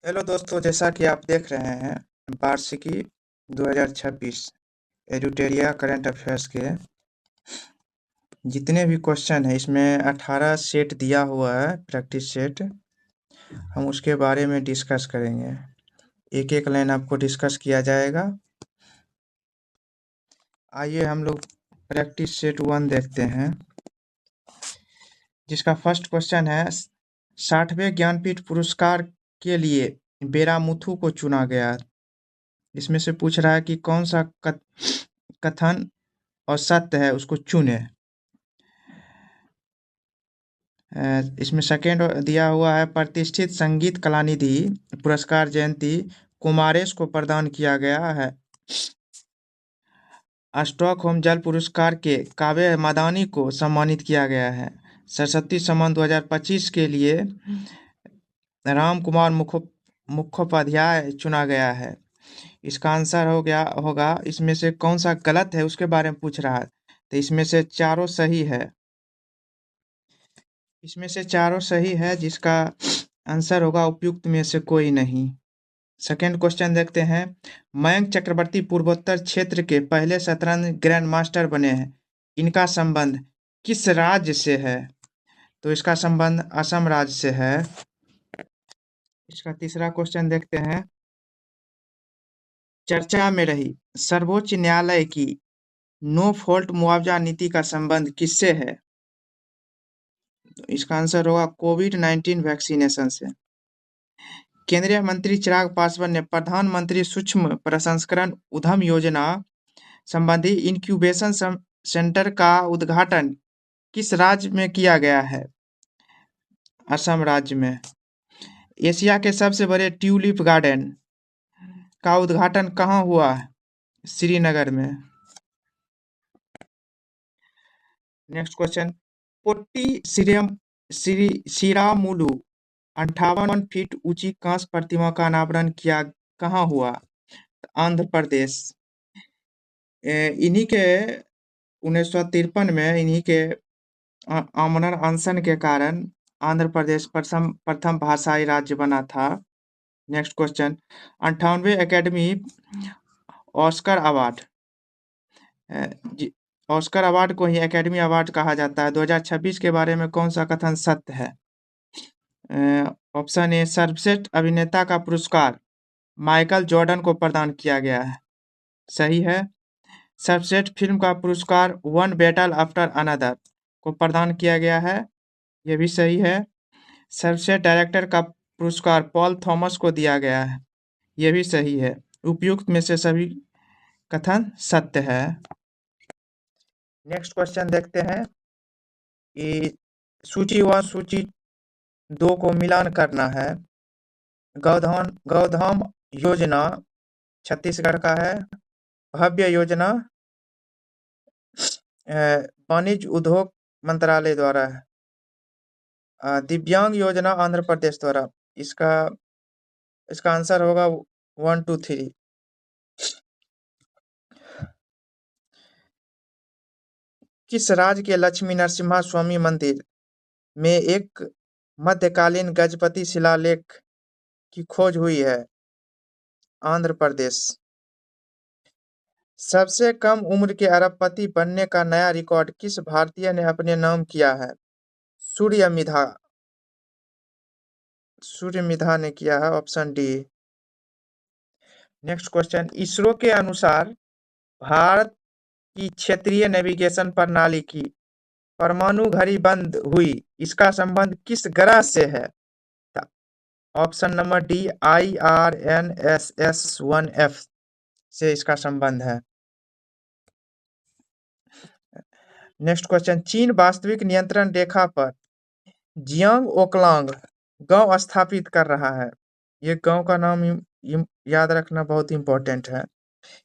Hello दोस्तों, जैसा कि आप देख रहे हैं वार्षिकी 2026 एडुटेरिया करंट अफेयर्स के जितने भी क्वेश्चन है इसमें 18 सेट दिया हुआ है, प्रैक्टिस सेट। हम उसके बारे में डिस्कस करेंगे। एक एक लाइन आपको डिस्कस किया जाएगा। आइए हम लोग प्रैक्टिस सेट 1 देखते हैं, जिसका फर्स्ट क्वेश्चन है 60वें ज्ञानपीठ पुरस्कार के लिए बेरामुथु को चुना गया। इसमें से पूछ रहा है कि कौन सा कथन और सत्य है, उसको चुने। इसमें सेकेंड दिया हुआ है प्रतिष्ठित संगीत कलानिधि पुरस्कार जयंती कुमारेश को प्रदान किया गया है। स्टॉकहोम जल पुरस्कार के काव्य मदानी को सम्मानित किया गया है। सरस्वती सम्मान 2025 के लिए राम कुमार मुखोपाध्याय चुना गया है। इसका आंसर हो गया होगा, इसमें से कौन सा गलत है उसके बारे में पूछ रहा है। तो इसमें से चारों सही है। इसमें से चारों सही है, जिसका आंसर होगा उपयुक्त में से कोई नहीं। सेकेंड क्वेश्चन देखते हैं। मयंक चक्रवर्ती पूर्वोत्तर क्षेत्र के पहले शतरंज ग्रैंड मास्टर बने हैं। इनका संबंध किस राज्य से है? तो इसका संबंध असम राज्य से है। इसका तीसरा क्वेश्चन देखते हैं। चर्चा में रही सर्वोच्च न्यायालय की नो फॉल्ट मुआवजा नीति का संबंध किससे है? तो इसका आंसर होगा कोविड-19 वैक्सीनेशन से। केंद्रीय मंत्री चिराग पासवान ने प्रधानमंत्री सूक्ष्म प्रसंस्करण उद्यम योजना संबंधी इंक्यूबेशन सेंटर का उद्घाटन किस राज्य में किया गया है? असम राज्य में। एशिया के सबसे बड़े ट्यूलिप गार्डन का उद्घाटन कहाँ हुआ? श्रीनगर में। Next question. Potty Sriramulu 58 feet ऊंची कांस्य प्रतिमा का अनावरण किया कहाँ हुआ? आंध्र प्रदेश। इन्हीं के 1953 में इन्हीं के आमरण अनशन के कारण आंध्र प्रदेश प्रथम भाषाई राज्य बना था। Next question. 58वें academy oscar award, oscar award को ही एकेडमी अवार्ड कहा जाता है। 2026 के बारे में कौन सा कथन सत्य है? ऑप्शन ए, सर्वश्रेष्ठ अभिनेता का पुरस्कार माइकल जॉर्डन को प्रदान किया गया है। सही है। सर्वश्रेष्ठ फिल्म का पुरस्कार वन बैटल आफ्टर अनदर को प्रदान किया गया है। यह भी सही है। सर्वश्रेष्ठ डायरेक्टर का पुरस्कार पॉल थॉमस को दिया गया है। यह भी सही है। उपयुक्त में से सभी कथन सत्य है। नेक्स्ट क्वेश्चन देखते हैं कि सूची 1 सूची 2 को मिलान करना है। गौधाम योजना छत्तीसगढ़ का है। भव्य योजना वाणिज्य उद्योग मंत्रालय द्वारा है। दिव्यांग योजना आंध्र प्रदेश द्वारा। इसका इसका आंसर होगा 1 2 3। किस राज्य के लक्ष्मी नरसिम्हा स्वामी मंदिर में एक मध्यकालीन गजपति शिलालेख की खोज हुई है? आंध्र प्रदेश। सबसे कम उम्र के अरबपति बनने का नया रिकॉर्ड किस भारतीय ने अपने नाम किया है? सूर्यमिधा सूर्यमिधा ने किया है। Option D. Next question. ISRO के अनुसार भारत की क्षेत्रीय नेविगेशन प्रणाली की परमाणु घड़ी बंद हुई, इसका संबंध किस ग्रह से है? ऑप्शन नंबर डी, IRNSS-1F से इसका संबंध है। Next question. चीन वास्तविक नियंत्रण रेखा पर जियांग ओकलांग गांव स्थापित कर रहा है। ये गांव का नाम याद रखना बहुत इंपॉर्टेंट है।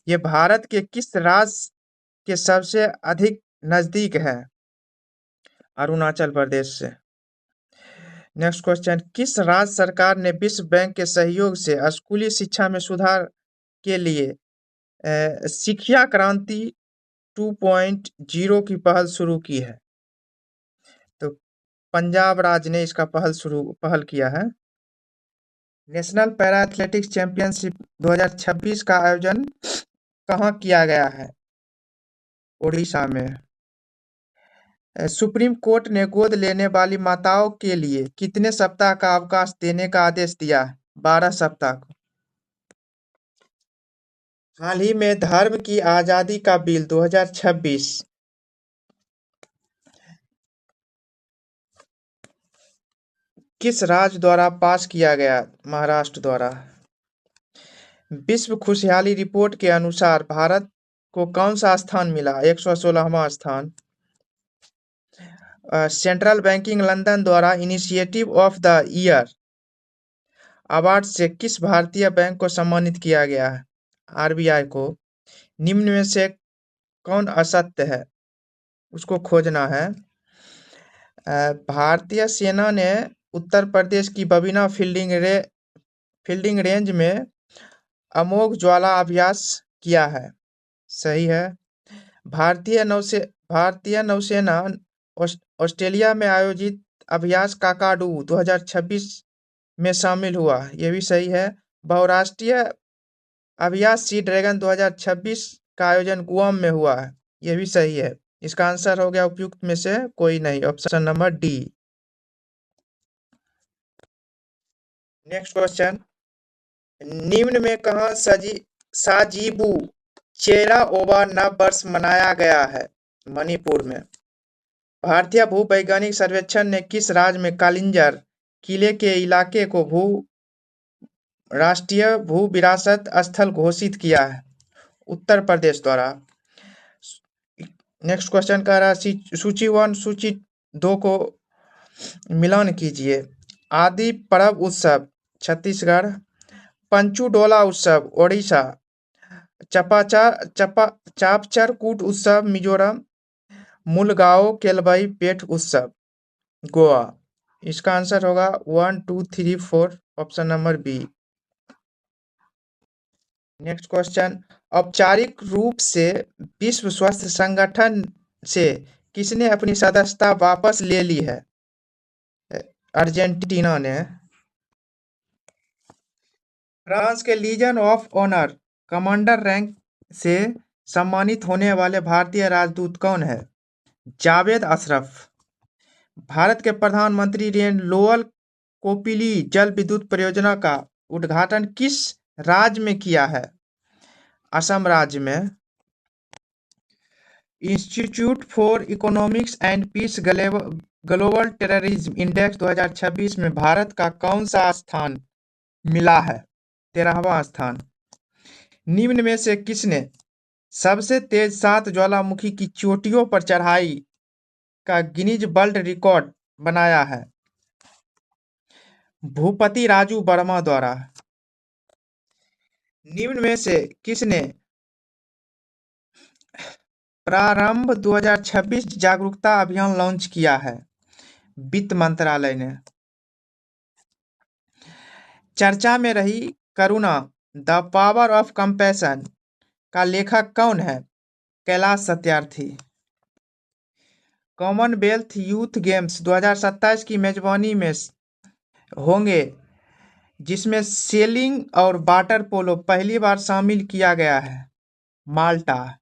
ये भारत के किस राज्य के सबसे अधिक नजदीक है? अरुणाचल प्रदेश से। Next question. किस राज्य सरकार ने विश्व बैंक के सहयोग से स्कूली शिक्षा में सुधार के लिए शिक्षा क्रांति 2.0 की पहल शुरू की है? तो पंजाब राज्य ने इसका पहल किया है। नेशनल पैरा एथलेटिक्स चैंपियनशिप 2026 का आयोजन कहाँ किया गया है? ओडिशा में। सुप्रीम कोर्ट ने गोद लेने वाली माताओं के लिए कितने सप्ताह का अवकाश देने का आदेश दिया? 12 सप्ताह को। हाल ही में धर्म की आजादी का बिल 2026 किस राज्य द्वारा पास किया गया? महाराष्ट्र द्वारा। विश्व खुशहाली रिपोर्ट के अनुसार भारत को कौन सा स्थान मिला? 116वां स्थान। सेंट्रल बैंकिंग लंदन द्वारा initiative of the year award से किस भारतीय बैंक को सम्मानित किया गया है? आरबीआई को। निम्न में से कौन असत्य है? उसको खोजना है। भारतीय सेना ने उत्तर प्रदेश की बबीना फील्डिंग रेंज में अमोघ ज्वाला अभ्यास किया है। सही है। भारतीय नौसेना ऑस्ट्रेलिया में आयोजित अभ्यास काकाडू 2026 में शामिल हुआ। यह भी सही है। बहुराष्ट्रीय अभ्यास सी ड्रैगन 2026 का आयोजन गुआम में हुआ है। यह भी सही है। इसका आंसर हो गया उपयुक्त में से कोई नहीं, option number D. Next question, निम्न में कहा साजीबू चेराओबा नव वर्ष मनाया गया है? मणिपुर में। भारतीय भूवैज्ञानिक सर्वेक्षण ने किस राज्य में कालिंजर किले के इलाके को राष्ट्रीय भू विरासत स्थल घोषित किया है? उत्तर प्रदेश द्वारा। नेक्स्ट क्वेश्चन कह रहा है सूची 1 सूची 2 को मिलान कीजिए। आदि पर्व उत्सव छत्तीसगढ़, पंचू डोला उत्सव ओडिशा, चापचर कूट उत्सव मिजोरम, मुलगांव केलबई पेठ उत्सव गोवा। इसका आंसर होगा 1 2 3 4, option number B. Next question, औपचारिक रूप से विश्व स्वास्थ्य संगठन से किसने अपनी सदस्यता वापस ले ली है? अर्जेंटीना ने। फ्रांस के legion of honour commander rank से सम्मानित होने वाले भारतीय राजदूत कौन है? जावेद अशरफ। भारत के प्रधानमंत्री ने लोअर कोपिली जल विद्युत परियोजना का उद्घाटन किस राज्य में किया है? असम राज्य में। Institute for economics and peace global terrorism index 2026 में भारत का कौन सा स्थान मिला है? 13वां स्थान। निम्न में से किसने सबसे तेज 7 ज्वालामुखी की चोटियों पर चढ़ाई का गिनीज वर्ल्ड रिकॉर्ड बनाया है? भूपति राजू वर्मा द्वारा। निम्न में से किसने प्रारंभ 2026 जागरूकता अभियान लॉन्च किया है? वित्त मंत्रालय ने। चर्चा में रही करुणा द पावर ऑफ कंपैशन का लेखक कौन है? Kailash Satyarthi. Commonwealth youth games 2027 की मेजबानी में होंगे जिसमें सेलिंग और वाटर पोलो पहली बार शामिल किया गया है? माल्टा।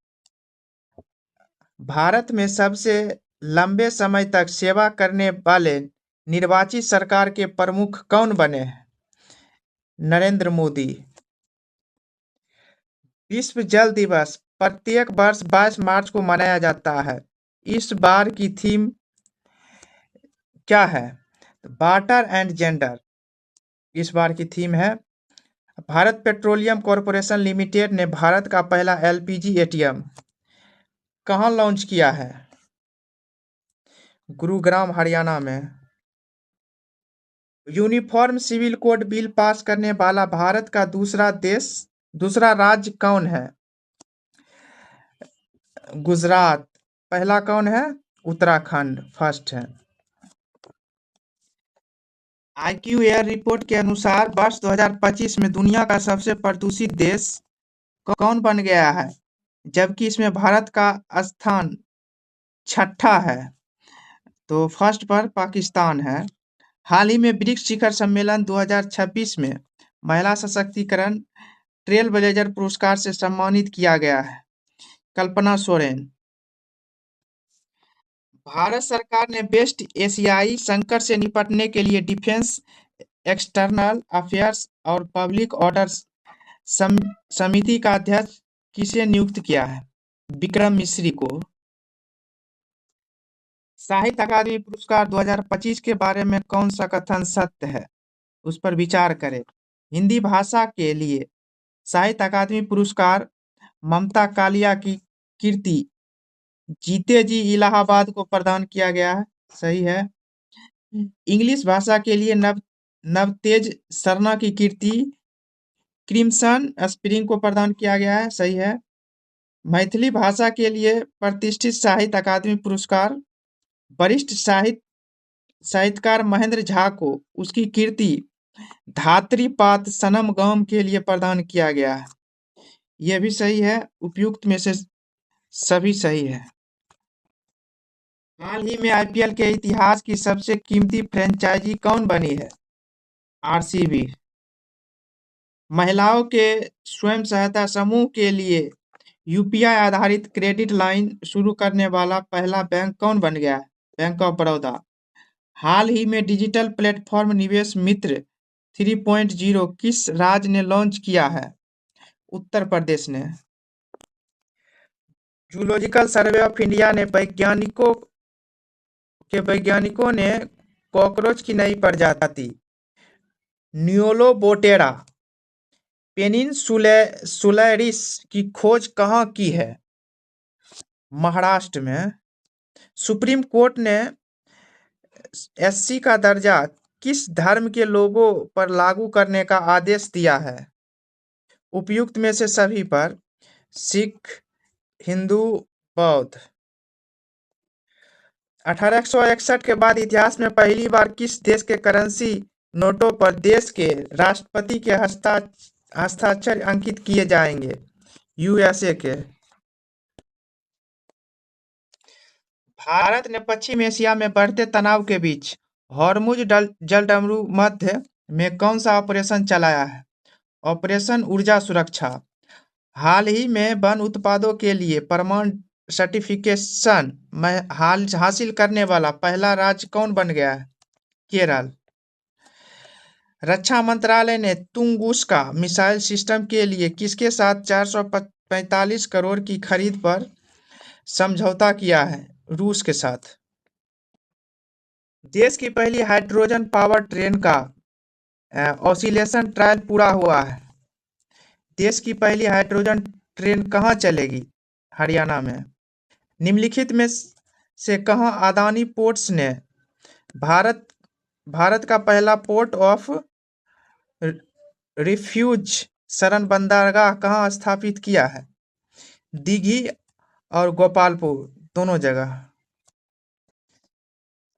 भारत में सबसे लंबे समय तक सेवा करने वाले निर्वाचित सरकार के प्रमुख कौन बने हैं? नरेंद्र मोदी। विश्व जल दिवस प्रत्येक वर्ष 22 मार्च को मनाया जाता है। इस बार की थीम क्या है? वाटर एंड जेंडर इस बार की थीम है। भारत पेट्रोलियम कॉर्पोरेशन लिमिटेड ने भारत का पहला एलपीजी एटीएम कहां लॉन्च किया है? गुरुग्राम हरियाणा में। Uniform civil code bill pass करने वाला भारत का दूसरा राज्य कौन है? गुजरात। पहला कौन है? उत्तराखंड फर्स्ट है। आईक्यू एयर रिपोर्ट के अनुसार वर्ष 2025 में दुनिया का सबसे प्रदूषित देश कौन बन गया है, जबकि इसमें भारत का स्थान 6ठा है? तो फर्स्ट पर पाकिस्तान है। हाल ही में ब्रिक्स शिखर सम्मेलन 2026 में महिला सशक्तिकरण ट्रेल ब्लेजर पुरस्कार से सम्मानित किया गया है? कल्पना सोरेन। भारत सरकार ने वेस्ट एशियाई संकट से निपटने के लिए डिफेंस, एक्सटर्नल अफेयर्स और पब्लिक ऑर्डर्स समिति का अध्यक्ष किसे नियुक्त किया है? विक्रम मिश्री को। साहित्य अकादमी पुरस्कार 2025 के बारे में कौन सा कथन सत्य है? उस पर विचार करें। हिंदी भाषा के लिए साहित्य अकादमी पुरस्कार ममता कालिया की कीर्ति जीते जी इलाहाबाद को प्रदान किया गया है। सही है। इंग्लिश भाषा के लिए नवतेज सरना की कीर्ति क्रिम्सन स्प्रिंग को प्रदान किया गया है। सही है। मैथिली भाषा के लिए प्रतिष्ठित साहित्य अकादमी पुरस्कार वरिष्ठ साहित्यकार महेंद्र झा को उसकी कीर्ति धात्रीपात सनम गम के लिए प्रदान किया गया है। यह भी सही है। उपयुक्त में से सभी सही है। हाल ही में आईपीएल के इतिहास की सबसे कीमती फ्रेंचाइजी कौन बनी है? आरसीबी। महिलाओं के स्वयं सहायता समूह के लिए यूपीआई आधारित क्रेडिट लाइन शुरू करने वाला पहला बैंक कौन बन गया है? Bank of Baroda. हाल ही में डिजिटल प्लेटफॉर्म निवेश मित्र 3.0 किस राज्य ने लॉन्च किया है? उत्तर प्रदेश ने। जूलॉजिकल सर्वे ऑफ इंडिया ने वैज्ञानिकों ने कॉकरोच की नई प्रजाति न्यूलोबोटेरा पेनिनसुलैरिस की खोज कहाँ की है? महाराष्ट्र में। सुप्रीम कोर्ट ने एससी का दर्जा किस धर्म के लोगों पर लागू करने का आदेश दिया है? उपयुक्त में से सभी पर। सिख, हिंदू, बौद्ध। 1861 के बाद इतिहास में पहली बार किस देश के करेंसी नोटों पर देश के राष्ट्रपति के हस्ताक्षर अंकित किए जाएंगे? यूएसए के। भारत ने पश्चिम एशिया में बढ़ते तनाव के बीच हॉर्मुज जलडमरू मध्य में कौन सा ऑपरेशन चलाया है? ऑपरेशन ऊर्जा सुरक्षा। हाल ही में वन उत्पादों के लिए प्रमाण सर्टिफिकेशन में हासिल करने वाला पहला राज्य कौन बन गया है? केरल। रक्षा मंत्रालय ने तुंगुस्का मिसाइल सिस्टम के लिए किसके साथ 445 करोड़ की खरीद पर समझौता किया है? रूस के साथ। देश की पहली हाइड्रोजन पावर ट्रेन का ऑसिलेशन ट्रायल पूरा हुआ है। देश की पहली हाइड्रोजन ट्रेन कहाँ चलेगी? हरियाणा में। निम्नलिखित में से कहाँ अदानी पोर्ट्स ने भारत का पहला पोर्ट ऑफ रिफ्यूज शरण बंदरगाह कहाँ स्थापित किया है? दीघी और गोपालपुर दोनों जगह।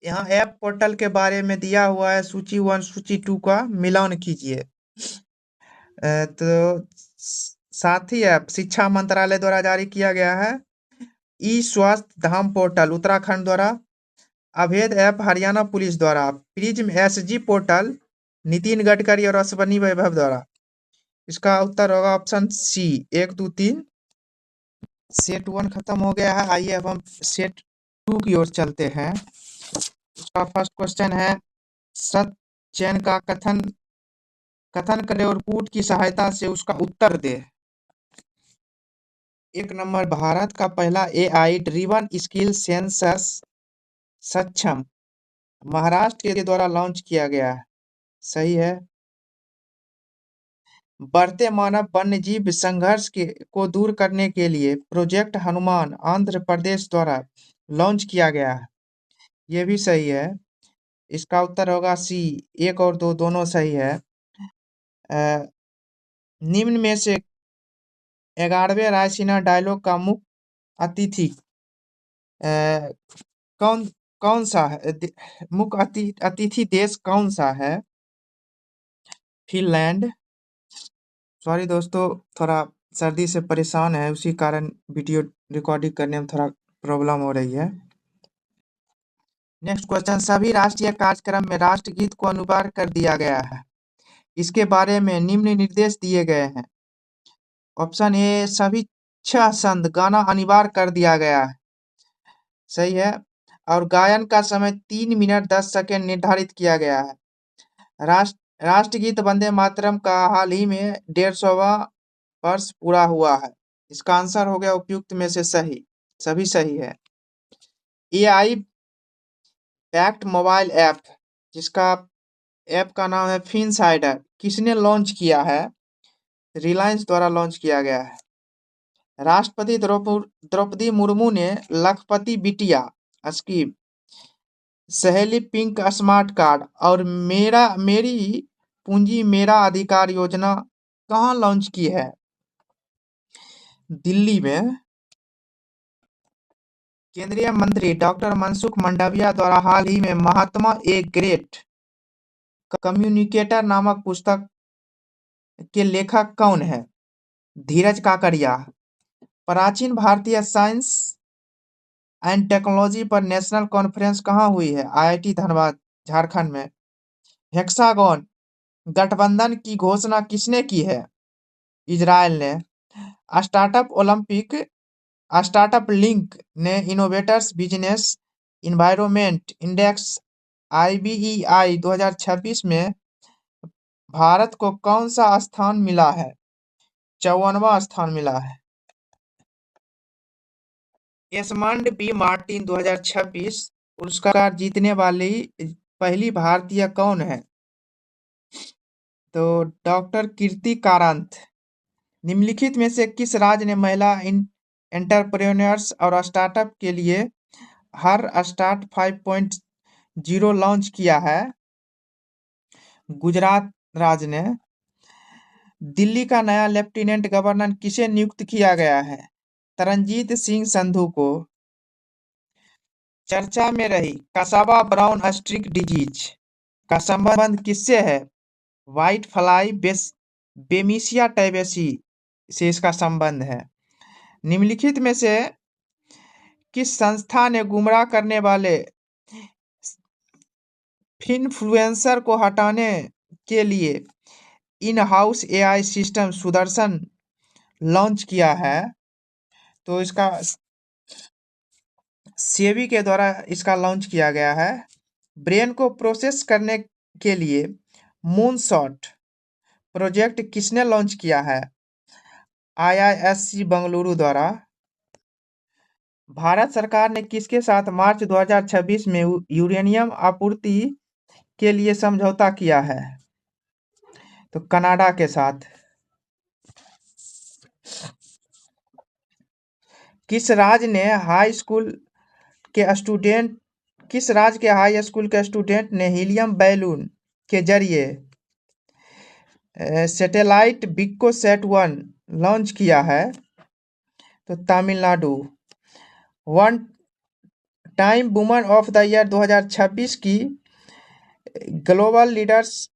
यहाँ ऐप पोर्टल के बारे में दिया हुआ है। सूची 1 सूची 2 का मिलान कीजिए। तो साथी ऐप शिक्षा मंत्रालय द्वारा जारी किया गया है। ई स्वास्थ्य धाम पोर्टल उत्तराखंड द्वारा। अभेद ऐप हरियाणा पुलिस द्वारा। Prism SG portal Nitin Gadkari और अश्वनी वैभव द्वारा। इसका उत्तर होगा ऑप्शन सी 1 2 3। सेट 1 खत्म हो गया है। आइए अब हम सेट 2 की ओर चलते हैं। उसका फर्स्ट क्वेश्चन है सत चयन का कथन करे और कूट की सहायता से उसका उत्तर दे। 1 नंबर, भारत का पहला एआई ड्रिवन स्किल सेंसस सक्षम महाराष्ट्र के द्वारा लॉन्च किया गया है। सही है। बढ़ते मानव वन्यजीव संघर्ष को दूर करने के लिए प्रोजेक्ट हनुमान आंध्र प्रदेश द्वारा लॉन्च किया गया है। ये भी सही है। इसका उत्तर होगा सी 1 और 2 दोनों सही है। निम्न में से 11वें रायसीना डायलॉग का मुख्य अतिथि कौन सा है? मुख्य अतिथि देश कौन सा है? फिनलैंड। सॉरी दोस्तों, थोड़ा सर्दी से परेशान है, उसी कारण वीडियो रिकॉर्डिंग करने में थोड़ा प्रॉब्लम हो रही है। नेक्स्ट क्वेश्चन, सभी राष्ट्रीय कार्यक्रम में राष्ट्रगीत को अनिवार्य कर दिया गया है। इसके बारे में निम्न निर्देश दिए गए हैं। ऑप्शन ए, सभी 6 संद गाना अनिवार्य कर दिया गया है। सही है। और गायन का समय 3 मिनट 10 सेकेंड निर्धारित किया गया है। राष्ट्रगीत वंदे मातरम का हाल ही में 150वां वर्ष पूरा हुआ है। इसका आंसर हो गया उपयुक्त में से सही। सभी सही है। एआई बैक्ड मोबाइल ऐप, जिसका ऐप का नाम है फिनसाइडर, किसने लॉन्च किया है? रिलायंस द्वारा लॉन्च किया गया है। राष्ट्रपति द्रौपदी मुर्मू ने लखपति बिटिया स्कीम, सहेली पिंक स्मार्ट कार्ड और मेरी पूंजी मेरा अधिकार योजना कहाँ लॉन्च की है? दिल्ली में। केंद्रीय मंत्री डॉक्टर मनसुख मंडाविया द्वारा हाल ही में महात्मा ए ग्रेट कम्युनिकेटर नामक पुस्तक के लेखक कौन है? धीरज काकड़िया। प्राचीन भारतीय साइंस एंड टेक्नोलॉजी पर नेशनल कॉन्फ्रेंस कहाँ हुई है? आईआईटी धनबाद, झारखंड में। हेक्सागोन गठबंधन की घोषणा किसने की है? इजरायल ने। स्टार्टअप लिंक ने innovators business environment index IBEI 2026 में भारत को कौन सा स्थान मिला है? 54वां स्थान मिला है। एस्मंड बी मार्टिन 2026 पुरस्कार जीतने वाली पहली भारतीय कौन है? तो डॉक्टर कीर्ति कारांत। निम्नलिखित में से किस राज्य ने महिला एंटरप्रेन्योर्स और स्टार्टअप के लिए हर स्टार्ट 5.0 लॉन्च किया है? गुजरात राज्य ने। दिल्ली का नया लेफ्टिनेंट गवर्नर किसे नियुक्त किया गया है? तरनजीत सिंह संधू को। चर्चा में रही कसावा ब्राउन स्ट्रीक डिजीज का संबंध किससे है? व्हाइट फ्लाई बेमिसिया टाइबेसी से इसका संबंध है। निम्नलिखित में से किस संस्था ने गुमराह करने वाले इन्फ्लुएंसर को हटाने के लिए in house AI system Sudarshan launch किया है? तो इसका सेबी के द्वारा इसका लॉन्च किया गया है। ब्रेन को प्रोसेस करने के लिए मूनशॉट प्रोजेक्ट किसने लॉन्च किया है? IISc बेंगलुरु द्वारा। भारत सरकार ने किसके साथ मार्च 2026 में यूरेनियम आपूर्ति के लिए समझौता किया है? तो कनाडा के साथ। किस राज्य के हाई स्कूल के स्टूडेंट ने हीलियम बैलून के जरिए सैटेलाइट विक्कोसैट-1 लॉन्च किया है? तो Tamil Nadu. One time woman of the year 2026 की ग्लोबल लीडर्स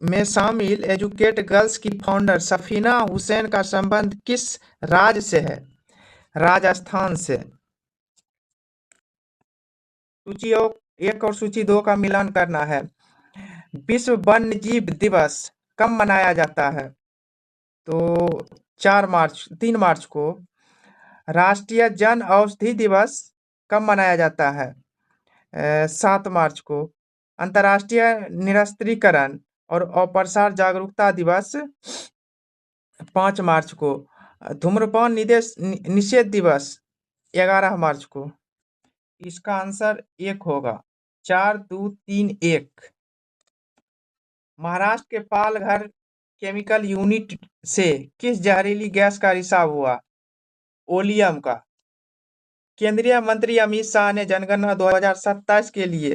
में शामिल एजुकेट गर्ल्स की फाउंडर सफीना हुसैन का संबंध किस राज्य से है? राजस्थान से। सूची 1 और सूची 2 का मिलान करना है। विश्व वन्यजीव दिवस कब मनाया जाता है? तो 3 मार्च को। राष्ट्रीय जन औषधि दिवस कब मनाया जाता है? 7 मार्च को। अंतर्राष्ट्रीय निरस्त्रीकरण और अप्रसार जागरूकता दिवस 5 मार्च को। धूम्रपान निषेध दिवस 11 मार्च को। इसका आंसर 1 होगा। 4, 2, 3, 1। महाराष्ट्र के पालघर केमिकल यूनिट से किस जहरीली गैस का रिसाव हुआ? ओलियम का। केंद्रीय मंत्री अमित शाह ने जनगणना 2027 के लिए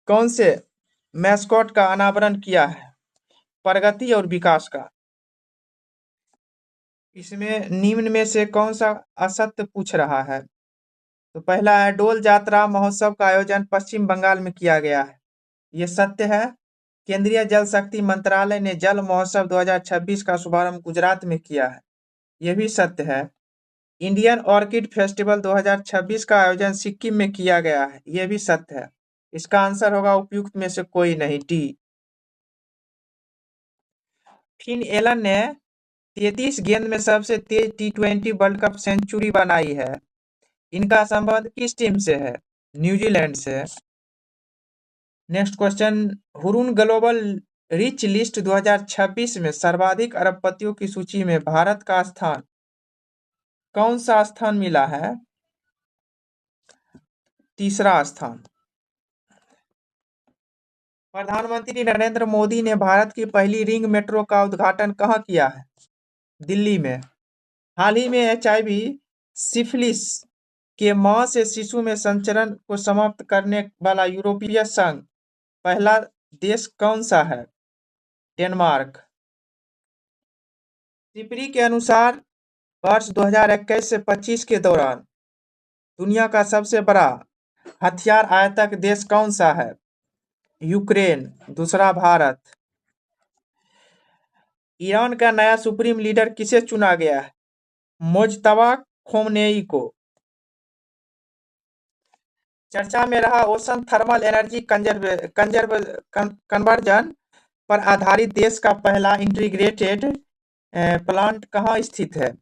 कौन से मैस्कॉट का अनावरण किया है? प्रगति और विकास का। इसमें निम्न में से कौन सा असत्य पूछ रहा है? तो पहला है डोल जात्रा महोत्सव का आयोजन पश्चिम बंगाल में किया गया है। ये सत्य है। केंद्रीय जल शक्ति मंत्रालय ने जल महोत्सव 2026 का शुभारंभ गुजरात में किया है। यह भी सत्य है। इंडियन ऑर्किड फेस्टिवल 2026 का आयोजन सिक्किम में किया गया है। यह भी सत्य है। इसका आंसर होगा उपयुक्त में से कोई नहीं, डी। फिन एलन ने 33 गेंद में सबसे तेज T20 वर्ल्ड कप सेंचुरी बनाई है। इनका संबंध किस टीम से है? न्यूजीलैंड से। Next question, Hurun global rich list 2026 में सर्वाधिक अरबपतियों की सूची में भारत का स्थान कौन सा स्थान मिला है? तीसरा स्थान। प्रधानमंत्री नरेंद्र मोदी ने भारत की पहली रिंग मेट्रो का उद्घाटन कहाँ किया है? दिल्ली में। हाल ही में HIV सिफिलिस के मां से शिशु में संचरण को समाप्त करने वाला यूरोपीय संघ पहला देश कौन सा है? डेनमार्क। सिपरी के अनुसार वर्ष 2021 से 25 के दौरान दुनिया का सबसे बड़ा हथियार आयातक देश कौन सा है? यूक्रेन। दूसरा भारत। ईरान का नया सुप्रीम लीडर किसे चुना गया है? मुज्तबा खोमेनी को। चर्चा में रहा ओशन थर्मल एनर्जी कन्वर्जन पर आधारित देश का पहला इंटीग्रेटेड प्लांट कहाँ स्थित है?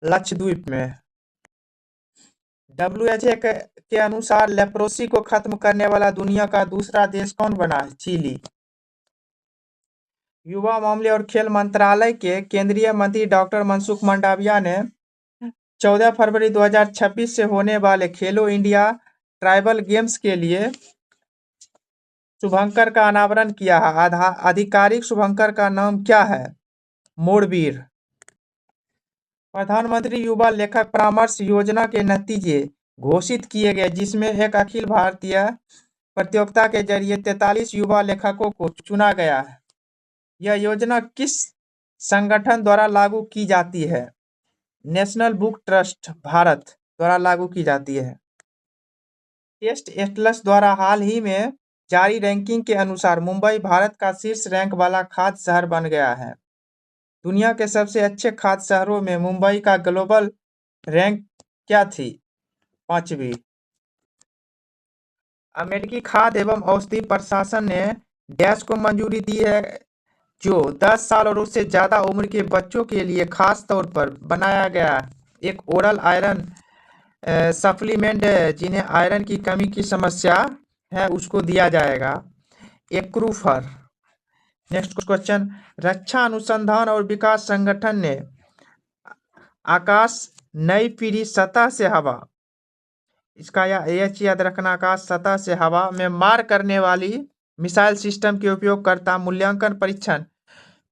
लक्षद्वीप में। WHO के अनुसार लेप्रोसी को खत्म करने वाला दुनिया का दूसरा देश कौन बना है? चिली। युवा मामले और खेल मंत्रालय के केंद्रीय मंत्री डॉक्टर मनसुख मंडाविया ने 14 फरवरी 2026 से होने वाले खेलो इंडिया ट्राइबल गेम्स के लिए शुभंकर का अनावरण किया है। आधिकारिक शुभंकर का नाम क्या है? मोड़वीर। प्रधानमंत्री युवा लेखक परामर्श योजना के नतीजे घोषित किए गए, जिसमें एक अखिल भारतीय प्रतियोगिता के जरिए 43 युवा लेखकों को चुना गया है। यह योजना किस संगठन द्वारा लागू की जाती है? नेशनल बुक ट्रस्ट भारत द्वारा लागू की जाती है। टेस्ट एटलस द्वारा हाल ही में जारी रैंकिंग के अनुसार मुंबई भारत का शीर्ष रैंक वाला खाद्य शहर बन गया है। दुनिया के सबसे अच्छे खाद्य शहरों में मुंबई का ग्लोबल रैंक क्या थी? 5वीं। अमेरिकी खाद्य एवं औषधि प्रशासन ने डैश को मंजूरी दी है, जो 10 साल और उससे ज्यादा उम्र के बच्चों के लिए खास तौर पर बनाया गया एक ओरल आयरन सप्लीमेंट है, जिन्हें आयरन की कमी की समस्या है उसको दिया जाएगा। एक्रूफर। नेक्स्ट क्वेश्चन, रक्षा अनुसंधान और विकास संगठन ने आकाश नई पीढ़ी सतह से हवा, इसका यह याद रखना, आकाश सतह से हवा में मार करने वाली मिसाइल सिस्टम के उपयोगकर्ता मूल्यांकन परीक्षण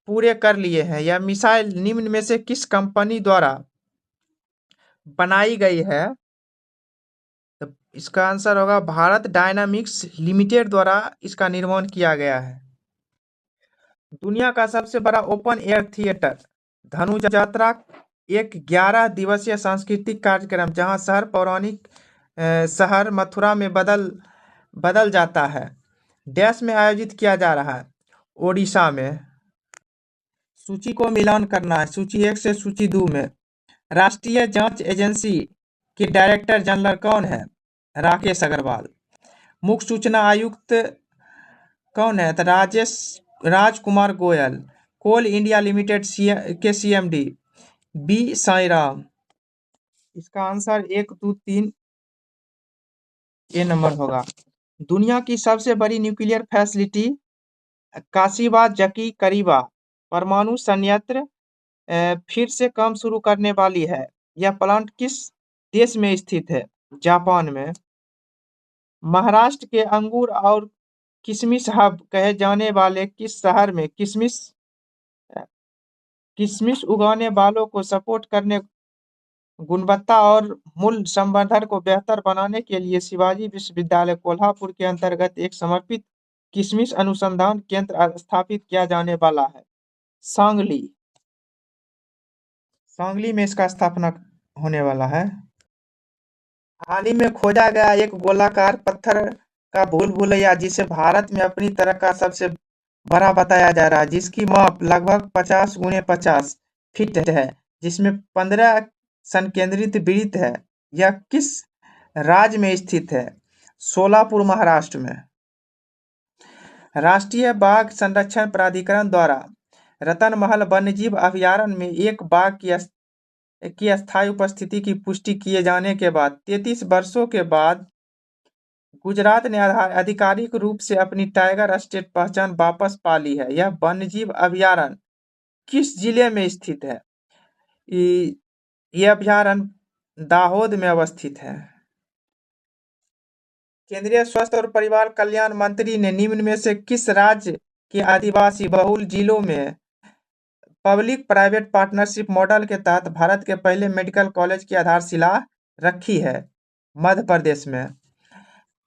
पूरे कर लिए हैं। यह मिसाइल निम्न में से किस कंपनी द्वारा बनाई गई है? तो इसका आंसर होगा भारत डायनामिक्स लिमिटेड द्वारा इसका निर्माण किया गया है। दुनिया का सबसे बड़ा ओपन एयर थिएटर धनु यात्रा एक 11 दिवसीय सांस्कृतिक कार्यक्रम, जहां शहर पौराणिक शहर मथुरा में बदल जाता है, डैश में आयोजित किया जा रहा है? ओडिशा में। सूची को मिलान करना है, सूची 1 से सूची 2 में। राष्ट्रीय जांच एजेंसी के डायरेक्टर जनरल कौन है? राकेश अग्रवाल। मुख्य सूचना आयुक्त कौन है? तो राजकुमार गोयल। कोल इंडिया लिमिटेड के CMD बी साईराम। इसका आंसर 1, 2, 3 ए नंबर होगा। दुनिया की सबसे बड़ी न्यूक्लियर फैसिलिटी काशिबा जकी करीबा परमाणु संयंत्र फिर से काम शुरू करने वाली है। यह प्लांट किस देश में स्थित है? जापान में। महाराष्ट्र के अंगूर और किशमिश हब कहे जाने वाले किस शहर में किशमिश उगाने वालों को सपोर्ट करने, गुणवत्ता और मूल्य संवर्धन को बेहतर बनाने के लिए शिवाजी विश्वविद्यालय कोल्हापुर के अंतर्गत एक समर्पित किशमिश अनुसंधान केंद्र स्थापित किया जाने वाला है? सांगली। सांगली में इसका स्थापना होने वाला है। हाल ही में खोजा गया एक गोलाकार पत्थर का भूल भुलैया, जिसे भारत में अपनी तरह का सबसे बड़ा बताया जा रहा है, जिसकी माप लगभग 50 × 50 फीट है, जिसमें 15 संकेंद्रित वृत्त है। यह किस राज्य में स्थित है? सोलापुर महाराष्ट्र में। राष्ट्रीय बाघ संरक्षण प्राधिकरण द्वारा रतनमहल वन्यजीव अभयारण्य में एक बाघ की अस्थायी उपस्थिति की पुष्टि किए जाने के बाद 33 वर्षों के बाद गुजरात ने आधिकारिक रूप से अपनी टाइगर स्टेट पहचान वापस पा ली है। यह वन्यजीव अभयारण्य किस जिले में स्थित है? यह अभयारण्य दाहोद में अवस्थित है। केंद्रीय स्वास्थ्य और परिवार कल्याण मंत्री ने निम्न में से किस राज्य के आदिवासी बहुल जिलों में पब्लिक प्राइवेट पार्टनरशिप मॉडल के तहत भारत के पहले मेडिकल कॉलेज की आधारशिला रखी है? मध्य प्रदेश में।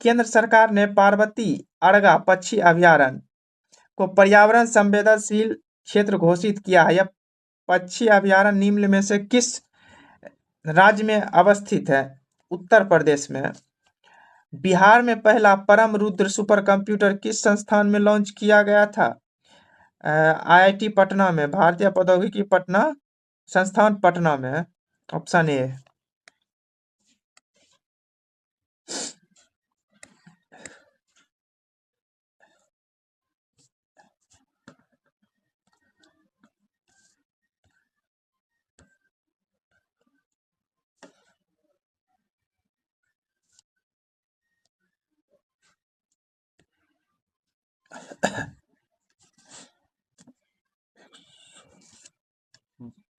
केंद्र सरकार ने पार्वती अड़गा पक्षी अभयारण्य को पर्यावरण संवेदनशील क्षेत्र घोषित किया है। यह पक्षी अभयारण्य निम्न में से किस राज्य में अवस्थित है? उत्तर प्रदेश में। बिहार में पहला परम रुद्र सुपर कंप्यूटर किस संस्थान में लॉन्च किया गया था? आईआईटी पटना में, भारतीय प्रौद्योगिकी पटना संस्थान पटना में। Option A.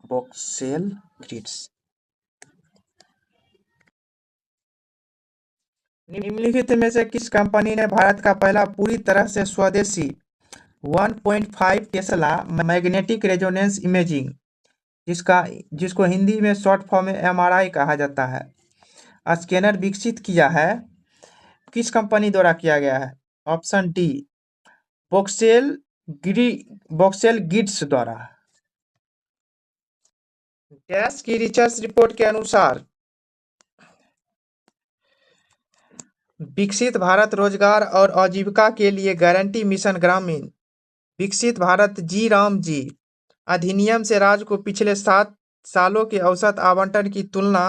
बॉक्सेल ग्रिड्स। निम्नलिखित में से किस कंपनी ने भारत का पहला पूरी तरह से स्वदेशी 1.5 टेस्ला मैग्नेटिक रेजोनेंस इमेजिंग, जिसको हिंदी में शॉर्ट फॉर्म में एमआरआई कहा जाता है, स्कैनर विकसित किया है? किस कंपनी द्वारा किया गया है? ऑप्शन डी, बॉक्सेल गिड्स द्वारा। गैस की रिसर्च रिपोर्ट के अनुसार विकसित भारत रोजगार और आजीविका के लिए गारंटी मिशन ग्रामीण विकसित भारत जी अधिनियम से राज्य को पिछले 7 सालों के औसत आवंटन की तुलना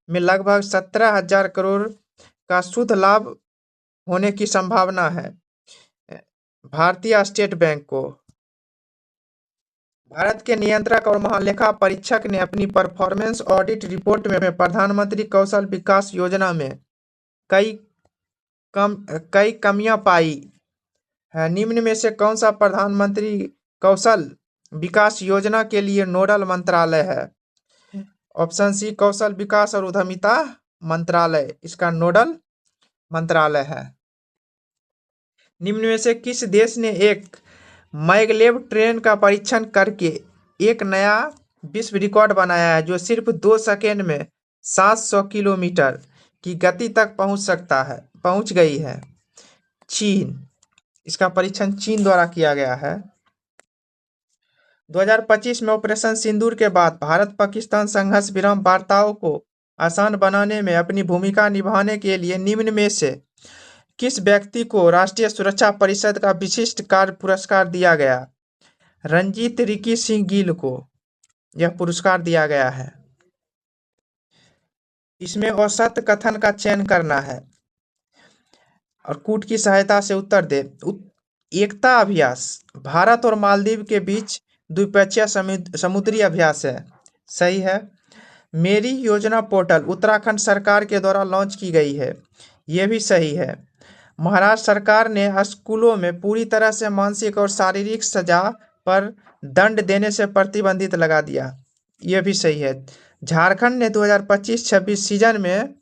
में लगभग 17,000 करोड़ का शुद्ध लाभ होने की संभावना है। भारतीय स्टेट बैंक को। भारत के नियंत्रक और महालेखा परीक्षक ने अपनी परफॉर्मेंस ऑडिट रिपोर्ट में प्रधानमंत्री कौशल विकास योजना में कई कमियां पाई है। निम्न में से कौन सा प्रधानमंत्री कौशल विकास योजना के लिए नोडल मंत्रालय है? ऑप्शन सी, कौशल विकास और उद्यमिता मंत्रालय इसका नोडल मंत्रालय है। निम्न में से किस देश ने एक मैगलेव ट्रेन का परीक्षण करके एक नया विश्व रिकॉर्ड बनाया है, जो सिर्फ 2 सेकेंड में 700 किलोमीटर की गति तक पहुंच गई है? चीन। इसका परीक्षण चीन द्वारा किया गया है। 2025 में ऑपरेशन सिंदूर के बाद भारत पाकिस्तान संघर्ष विराम वार्ताओं को आसान बनाने में अपनी भूमिका निभाने के लिए निम्न में से किस व्यक्ति को राष्ट्रीय सुरक्षा परिषद का विशिष्ट कार्य पुरस्कार दिया गया? रंजीत रिकी सिंह गिल को यह पुरस्कार दिया गया है। इसमें असत्य कथन का चयन करना है और कूट की सहायता से उत्तर दे। एकता अभ्यास भारत और मालदीव के बीच द्विपक्षीय समुद्री अभ्यास है। सही है। मेरी योजना पोर्टल उत्तराखंड सरकार के द्वारा लॉन्च की गई है। यह भी सही है। महाराष्ट्र सरकार ने स्कूलों में पूरी तरह से मानसिक और शारीरिक सजा पर दंड देने से प्रतिबंधित लगा दिया। यह भी सही है। झारखंड ने 2025-26 सीजन में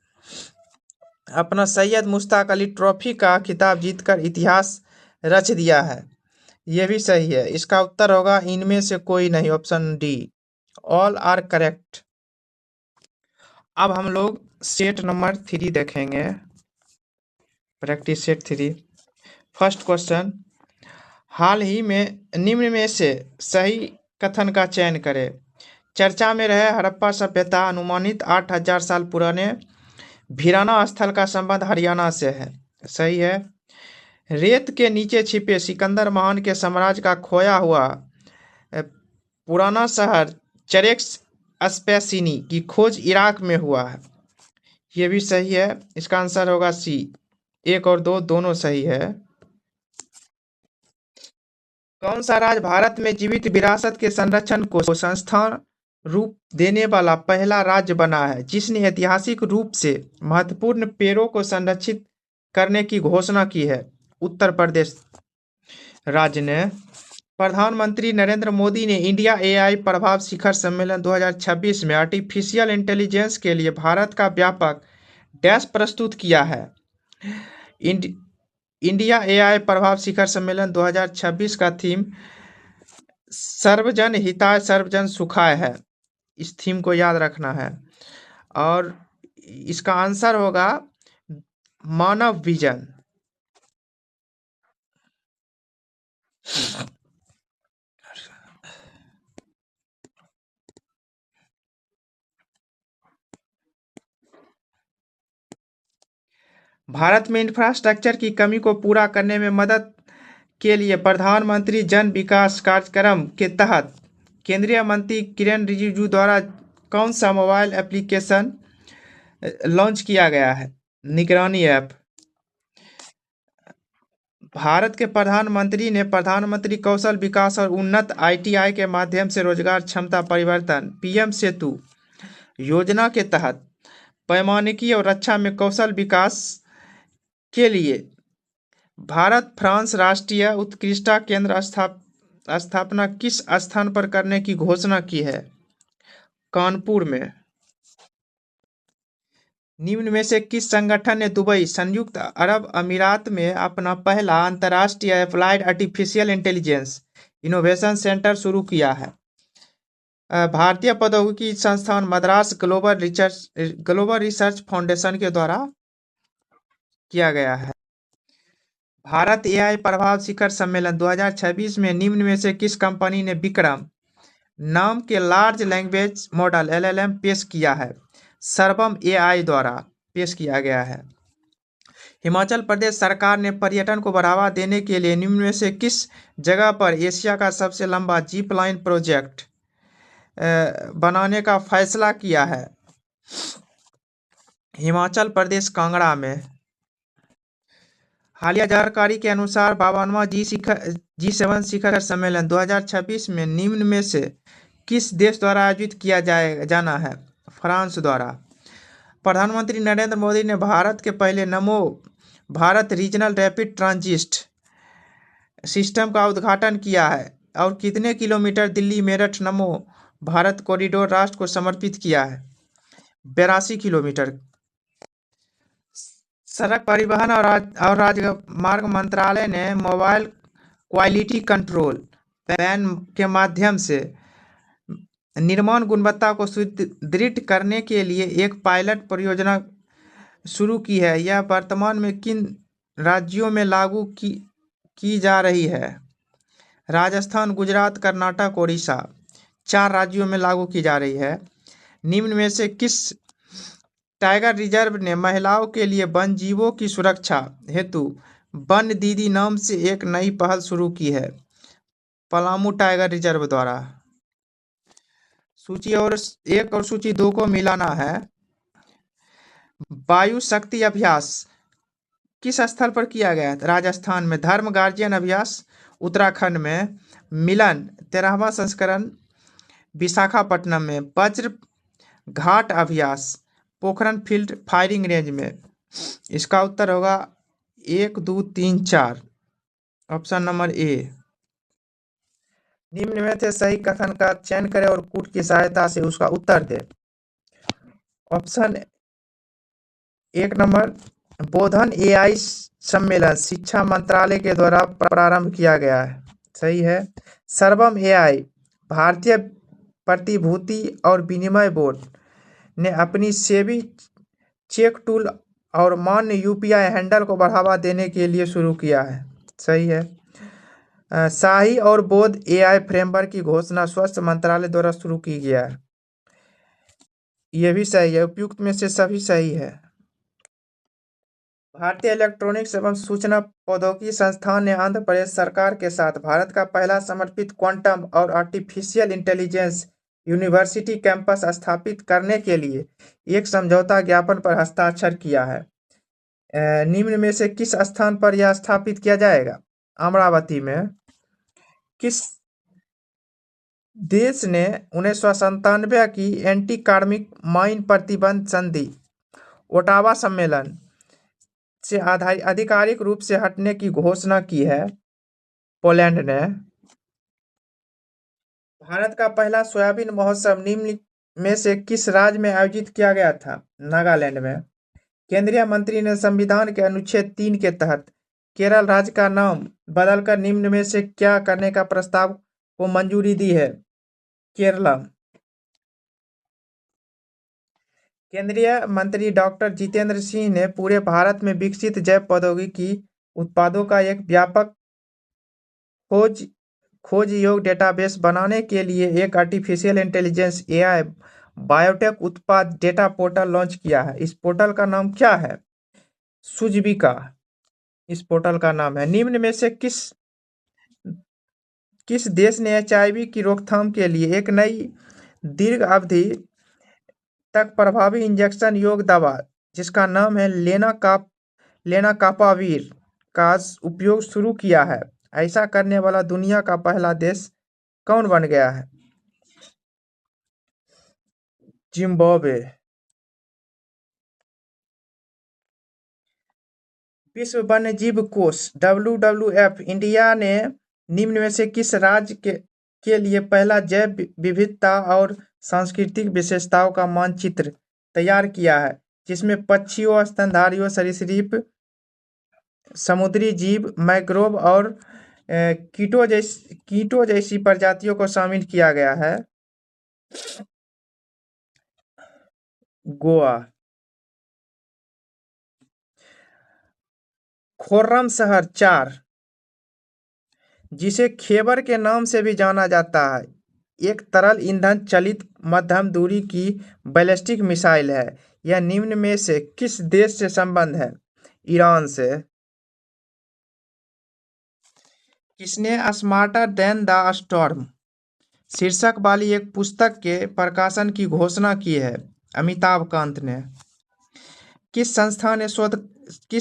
अपना सैयद मुश्ताक अली ट्रॉफी का खिताब जीतकर इतिहास रच दिया है। यह भी सही है। इसका उत्तर होगा इनमें से कोई नहीं, option D, all are correct. अब हम लोग सेट नंबर 3 देखेंगे, प्रैक्टिस सेट 3। फर्स्ट क्वेश्चन, हाल ही में निम्न में से सही कथन का चयन करें। चर्चा में रहे हड़प्पा सभ्यता अनुमानित 8,000 साल पुराने भिराना स्थल का संबंध हरियाणा से है। सही है। रेत के नीचे छिपे सिकंदर महान के साम्राज्य का खोया हुआ पुराना शहर चरेक्स स्पेसिनी की खोज इराक में हुआ है। यह भी सही है। इसका आंसर होगा सी। 1 और 2 दोनों सही है। कौन सा राज्य भारत में जीवित विरासत के संरक्षण को संस्थान रूप देने वाला पहला राज्य बना है, जिसने ऐतिहासिक रूप से महत्वपूर्ण पेड़ों को संरक्षित करने की घोषणा की है? उत्तर प्रदेश राज्य ने। प्रधानमंत्री नरेंद्र मोदी ने इंडिया एआई प्रभाव शिखर सम्मेलन 2026 में आर्टिफिशियल इंटेलिजेंस के लिए भारत का व्यापक डैश प्रस्तुत किया है। इंडिया एआई प्रभाव शिखर सम्मेलन 2026 का थीम सर्वजन हिताय सर्वजन सुखाय है। इस थीम को याद रखना है। और इसका आंसर होगा मानव विजन। भारत में इंफ्रास्ट्रक्चर की कमी को पूरा करने में मदद के लिए प्रधानमंत्री जन विकास कार्यक्रम के तहत केंद्रीय मंत्री किरेन रिजिजू द्वारा कौन सा मोबाइल एप्लीकेशन लॉन्च किया गया है? निगरानी ऐप। भारत के प्रधानमंत्री ने प्रधानमंत्री कौशल विकास और उन्नत आईटीआई के माध्यम से रोजगार क्षमता परिवर्तन पीएम सेतु योजना के तहत पैमानिकी और रक्षा में कौशल विकास के लिए भारत फ्रांस राष्ट्रीय उत्कृष्टता केंद्र स्थापना किस स्थान पर करने की घोषणा की है? कानपुर में। निम्न में से किस संगठन ने दुबई, संयुक्त अरब अमीरात में अपना पहला अंतर्राष्ट्रीय applied artificial intelligence innovation centre शुरू किया है? भारतीय प्रौद्योगिकी संस्थान मद्रास ग्लोबल रिसर्च फाउंडेशन के द्वारा किया गया है। भारत एआई प्रभाव शिखर सम्मेलन 2026 में निम्न में से किस कंपनी ने विक्रम नाम के लार्ज लैंग्वेज मॉडल एलएलएम पेश किया है? सर्वम एआई द्वारा पेश किया गया है। हिमाचल प्रदेश सरकार ने पर्यटन को बढ़ावा देने के लिए निम्न में से किस जगह पर एशिया का सबसे लंबा जीप लाइन प्रोजेक्ट बनाने का फैसला किया है? हिमाचल प्रदेश कांगड़ा में। हालिया जानकारी के अनुसार 52वां G7 शिखर सम्मेलन 2026 में निम्न में से किस देश द्वारा आयोजित किया जाना है? फ्रांस द्वारा। प्रधानमंत्री नरेंद्र मोदी ने भारत के पहले नमो Bharat regional rapid transit system का उद्घाटन किया है और कितने किलोमीटर दिल्ली मेरठ नमो भारत कॉरिडोर राष्ट्र को समर्पित किया है? 82 किलोमीटर। सड़क परिवहन और राजमार्ग मंत्रालय ने मोबाइल क्वालिटी कंट्रोल पैन के माध्यम से निर्माण गुणवत्ता को सुदृढ़ करने के लिए एक पायलट परियोजना शुरू की है। यह वर्तमान में किन राज्यों में लागू की जा रही है? राजस्थान, गुजरात, कर्नाटक, ओडिशा। 4 राज्यों में लागू की जा रही है। निम्न में से किस टाइगर रिजर्व ने महिलाओं के लिए वन जीवों की सुरक्षा हेतु वन दीदी नाम से एक नई पहल शुरू की है? पलामू टाइगर रिजर्व द्वारा। सूची 1 और सूची 2 को मिलाना है। वायु शक्ति अभ्यास किस स्थल पर किया गया है? राजस्थान में। धर्म गार्जियन अभ्यास उत्तराखंड में। मिलन 13वां संस्करण विशाखापट्टनम में। वज्र घाट अभ्यास पोखरन फील्ड फायरिंग रेंज में। इसका उत्तर होगा 1, 2, 3, 4, ऑप्शन नंबर ए। निम्न में से सही कथन का चयन करें और कूट की सहायता से उसका उत्तर दे। ऑप्शन 1 नंबर, बोधन एआई सम्मेलन शिक्षा मंत्रालय के द्वारा प्रारंभ किया गया है। सही है। सर्वम एआई भारतीय प्रतिभूति और विनिमय बोर्ड ने अपनी सेबी चेक टूल और मान्य यूपीआई हैंडल को बढ़ावा देने के लिए शुरू किया है। सही है। शाही और बोध एआई फ्रेमवर्क की घोषणा स्वास्थ्य मंत्रालय द्वारा शुरू की गया है। यह भी सही है। उपयुक्त में से सभी सही है। भारतीय इलेक्ट्रॉनिक्स एवं सूचना प्रौद्योगिकी संस्थान ने आंध्र प्रदेश सरकार के साथ भारत का पहला समर्पित क्वांटम और आर्टिफिशियल इंटेलिजेंस यूनिवर्सिटी कैंपस स्थापित करने के लिए एक समझौता ज्ञापन पर हस्ताक्षर किया है। निम्न में से किस स्थान पर यह स्थापित किया जाएगा? अमरावती में। किस देश ने 1997 की एंटी कार्मिक माइन प्रतिबंध संधि ओटावा सम्मेलन से आधिकारिक रूप से हटने की घोषणा की है? पोलैंड ने। भारत का पहला सोयाबीन महोत्सव निम्न में से किस राज्य में आयोजित किया गया था? नागालैंड में। केंद्रीय मंत्री ने संविधान के अनुच्छेद 3 के तहत केरल राज्य का नाम बदलकर निम्न में से क्या करने का प्रस्ताव को मंजूरी दी है? केरला। केंद्रीय मंत्री डॉक्टर जितेंद्र सिंह ने पूरे भारत में विकसित जैव प्रौद्योगिकी उत्पादों का एक व्यापक खोज योग डेटाबेस बनाने के लिए एक आर्टिफिशियल इंटेलिजेंस एआई बायोटेक उत्पाद डेटा पोर्टल लॉन्च किया है। इस पोर्टल का नाम क्या है? सुजबिका इस पोर्टल का नाम है। निम्न में से किस देश ने एचआईवी की रोकथाम के लिए एक नई दीर्घ अवधि तक प्रभावी इंजेक्शन योग दवा जिसका नाम है लेनाकापावीर का उपयोग शुरू किया है? ऐसा करने वाला दुनिया का पहला देश कौन बन गया है? जिम्बाब्वे। विश्व वन्यजीव कोष WWF इंडिया ने निम्न में से किस राज्य के लिए पहला जैव विविधता और सांस्कृतिक विशेषताओं का मानचित्र तैयार किया है, जिसमें पक्षियों, स्तनधारियों, सरीसृप, समुद्री जीव, मैंग्रोव और कीटों जैसी प्रजातियों को शामिल किया गया है? गोवा। खुर्रमशहर 4, जिसे खेबर के नाम से भी जाना जाता है, एक तरल ईंधन चलित मध्यम दूरी की बैलिस्टिक मिसाइल है। यह निम्न में से किस देश से संबंध है? ईरान से। किसने स्मार्टर देन द स्टॉर्म शीर्षक वाली एक पुस्तक के प्रकाशन की घोषणा की है? अमिताभ कांत ने। किस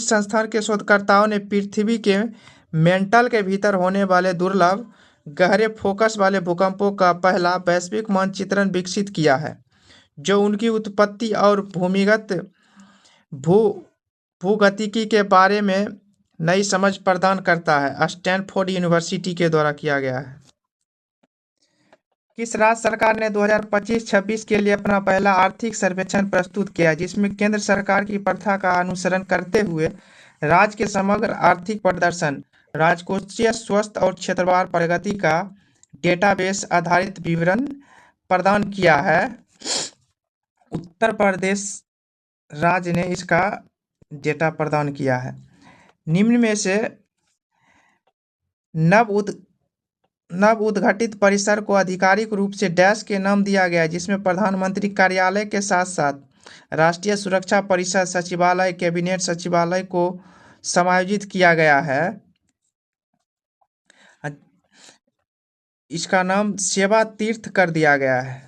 संस्थान के शोधकर्ताओं ने पृथ्वी के मेंटल के भीतर होने वाले दुर्लभ गहरे फोकस वाले भूकंपों का पहला वैश्विक मानचित्रण विकसित किया है, जो उनकी उत्पत्ति और भूगतिकी के बारे में नई समझ प्रदान करता है? स्टैनफोर्ड यूनिवर्सिटी के द्वारा किया गया है। किस राज्य सरकार ने 2025-26 के लिए अपना पहला आर्थिक सर्वेक्षण प्रस्तुत किया, जिसमें केंद्र सरकार की प्रथा का अनुसरण करते हुए राज्य के समग्र आर्थिक प्रदर्शन, राजकोषीय स्वास्थ्य और क्षेत्रवार प्रगति का डेटाबेस आधारित विवरण प्रदान किया है? उत्तर प्रदेश राज्य ने इसका डेटा प्रदान किया है। निम्न में से नव उद्घाटित परिसर को आधिकारिक रूप से डैश के नाम दिया गया, जिसमें प्रधानमंत्री कार्यालय के साथ साथ राष्ट्रीय सुरक्षा परिषद सचिवालय, कैबिनेट सचिवालय को समायोजित किया गया है? इसका नाम सेवा तीर्थ कर दिया गया है।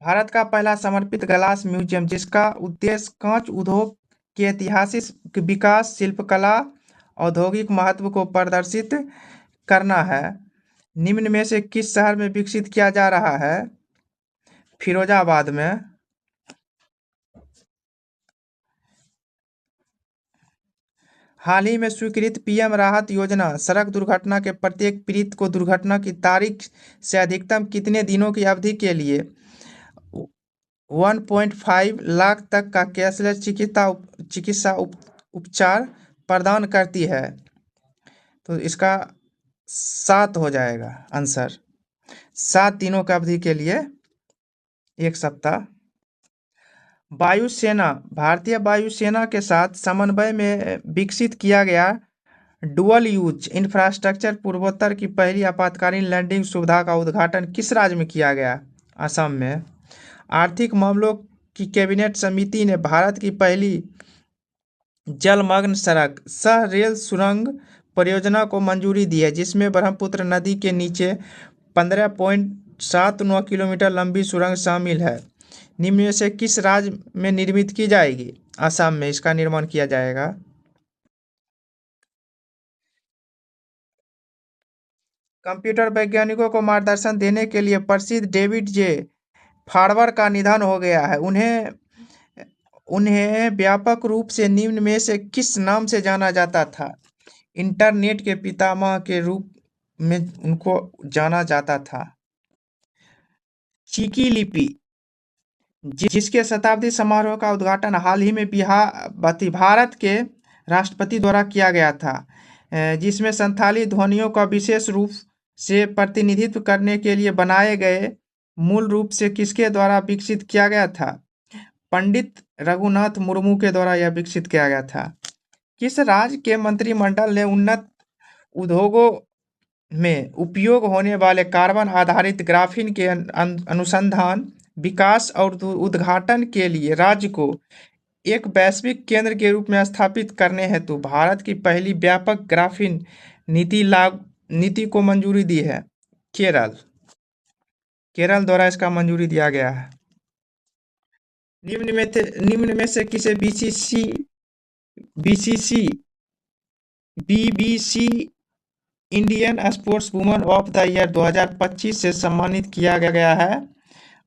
भारत का पहला समर्पित ग्लास म्यूजियम, जिसका उद्देश्य कांच उद्योग के ऐतिहासिक विकास, शिल्पकला, औद्योगिक महत्व को प्रदर्शित करना है, निम्न में से किस शहर में विकसित किया जा रहा है? फिरोजाबाद में। हाल ही में स्वीकृत पीएम राहत योजना सड़क दुर्घटना के प्रत्येक पीड़ित को दुर्घटना की तारीख से अधिकतम कितने दिनों की अवधि के लिए 1.5 लाख तक का कैशलेस चिकित्सा उपचार प्रदान करती है? तो इसका 7 हो जाएगा आंसर। 7 दिनों की अवधि के लिए 1 सप्ताह। वायुसेना भारतीय वायुसेना के साथ समन्वय में विकसित किया गया डुअल यूज इंफ्रास्ट्रक्चर पूर्वोत्तर की पहली आपातकालीन लैंडिंग सुविधा का उद्घाटन किस राज्य में किया गया? असम में। आर्थिक मामलों की कैबिनेट समिति ने भारत की पहली जलमग्न सड़क सह रेल सुरंग परियोजना को मंजूरी दी है, जिसमें ब्रह्मपुत्र नदी के नीचे 15.79 किलोमीटर लंबी सुरंग शामिल है। निम्न में से किस राज्य में निर्मित की जाएगी? असम में इसका निर्माण किया जाएगा। कंप्यूटर वैज्ञानिकों को मार्गदर्शन देने के लिए प्रसिद्ध डेविड जे फार्बर का निधन हो गया है। उन्हें उन्हें व्यापक रूप से निम्न में से किस नाम से जाना जाता था? इंटरनेट के पितामह के रूप में उनको जाना जाता था। चीकी लिपि, जिसके शताब्दी समारोह का उद्घाटन हाल ही में भारत के राष्ट्रपति द्वारा किया गया था, जिसमें संथाली ध्वनियों का विशेष रूप से प्रतिनिधित्व करने के लिए बनाए गए, मूल रूप से किसके द्वारा विकसित किया गया था? पंडित रघुनाथ मुर्मू के द्वारा यह विकसित किया गया था। किस राज्य के मंत्रिमंडल ने उन्नत उद्योगों में उपयोग होने वाले कार्बन आधारित ग्राफीन के अनुसंधान, विकास और उद्घाटन के लिए राज्य को एक वैश्विक केंद्र के रूप में स्थापित करने हेतु भारत की पहली व्यापक ग्राफीन नीति को मंजूरी दी है? केरल केरल द्वारा इसका मंजूरी दिया गया है। निम्न में से किसे BBC Indian sports woman of the year 2025 से सम्मानित किया गया है?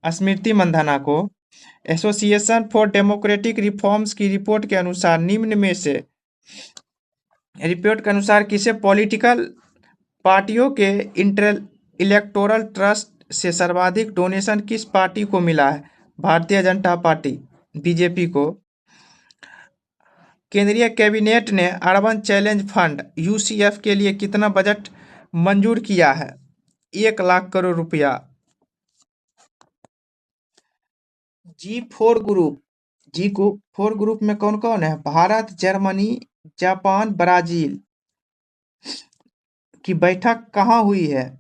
स्मृति मंधाना को। एसोसिएशन फॉर डेमोक्रेटिक रिफॉर्म्स की रिपोर्ट के अनुसार किसे पॉलिटिकल पार्टियों के इलेक्टोरल ट्रस्ट से सर्वाधिक डोनेशन किस पार्टी को मिला है? भारतीय जनता पार्टी, बीजेपी को। केंद्रीय कैबिनेट ने अर्बन चैलेंज फंड यूसीएफ के लिए कितना बजट मंजूर किया है? 1 लाख करोड़ रुपया। जी4 ग्रुप में कौन कौन है? भारत, जर्मनी, जापान, ब्राजील की बैठक कहाँ हुई है?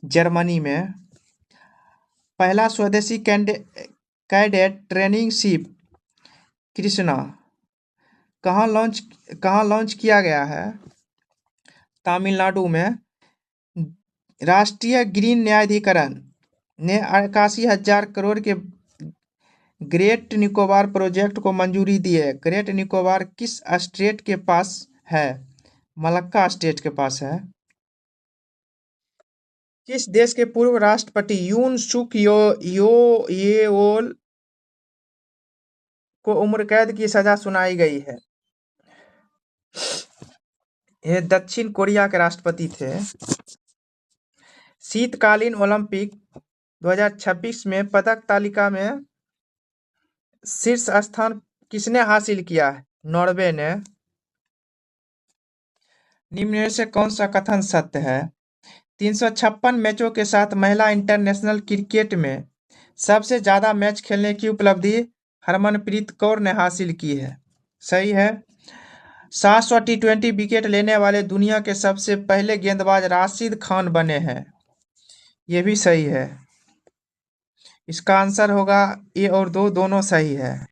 जर्मनी में। पहला स्वदेशी कैडेट ट्रेनिंग शिप कृष्णा कहाँ लॉन्च किया गया है? तमिलनाडु में। राष्ट्रीय ग्रीन न्यायाधिकरण ने 81,000 करोड़ के ग्रेट निकोबार प्रोजेक्ट को मंजूरी दी है। ग्रेट निकोबार किस स्टेट के पास है? मलक्का स्टेट के पास है। किस देश के पूर्व राष्ट्रपति यून सुक येओल को उम्र कैद की सजा सुनाई गई है? ये दक्षिण कोरिया के राष्ट्रपति थे। शीतकालीन ओलंपिक 2026 में पदक तालिका में शीर्ष स्थान किसने हासिल किया है? नॉर्वे ने। निम्न में से कौन सा कथन सत्य है? 356 मैचों के साथ महिला इंटरनेशनल क्रिकेट में सबसे ज्यादा मैच खेलने की उपलब्धि हरमनप्रीत कौर ने हासिल की है। सही है। 700 T20 विकेट लेने वाले दुनिया के सबसे पहले गेंदबाज राशिद खान बने हैं। ये भी सही है। इसका आंसर होगा ए और दो दोनों सही है।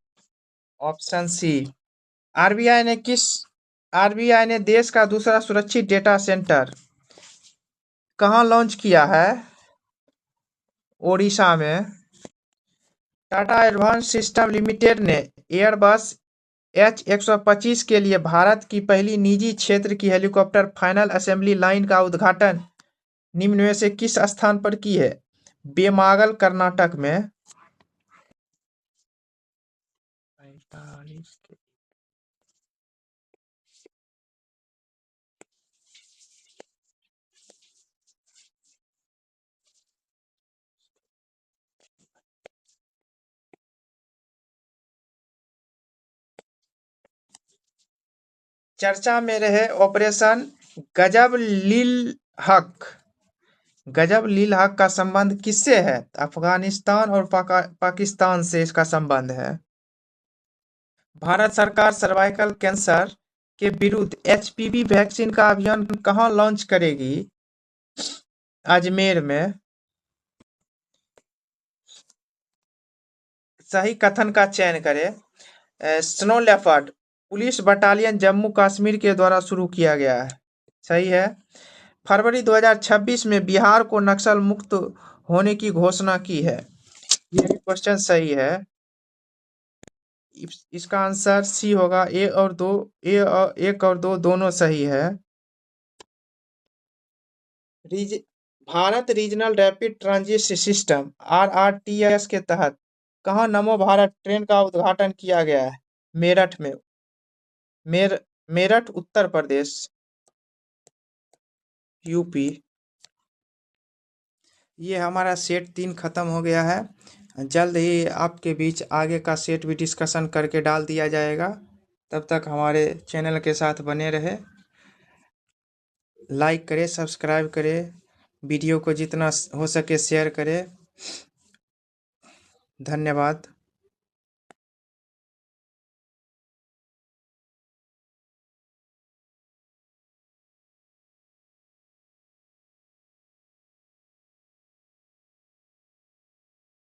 Option C. आरबीआई ने देश का दूसरा सुरक्षित डेटा सेंटर कहाँ लॉन्च किया है? ओडिशा में। टाटा एडवांस सिस्टम लिमिटेड ने एयरबस H125 के लिए भारत की पहली निजी क्षेत्र की हेलीकॉप्टर फाइनल असेंबली लाइन का उद्घाटन निम्न में से किस स्थान पर की है? बेमागल, कर्नाटक में। चर्चा में रहे ऑपरेशन गजब लील हक का संबंध किससे है? अफगानिस्तान और पाकिस्तान से इसका संबंध है। भारत सरकार सर्वाइकल कैंसर के विरुद्ध HPV वैक्सीन का अभियान कहाँ लॉन्च करेगी? अजमेर में। सही कथन का चयन करें। Snow leopard police battalion Jammu Kashmir के द्वारा शुरू किया गया है। सही है। फरवरी 2026 में बिहार को नक्सल मुक्त होने की घोषणा की है। ये क्वेश्चन सही है। इसका आंसर सी होगा। एक और दो दोनों सही है। रीज Bharat regional rapid transit system RRTS के तहत कहाँ नमो भारत ट्रेन का उद्घाटन किया गया है? मेरठ में। मेरठ उत्तर प्रदेश, यूपी। ये हमारा सेट 3 खत्म हो गया है। जल्द ही आपके बीच आगे का सेट भी डिस्कशन करके डाल दिया जाएगा। तब तक हमारे चैनल के साथ बने रहे। लाइक करें, सब्सक्राइब करें, वीडियो को जितना हो सके शेयर करें। धन्यवाद।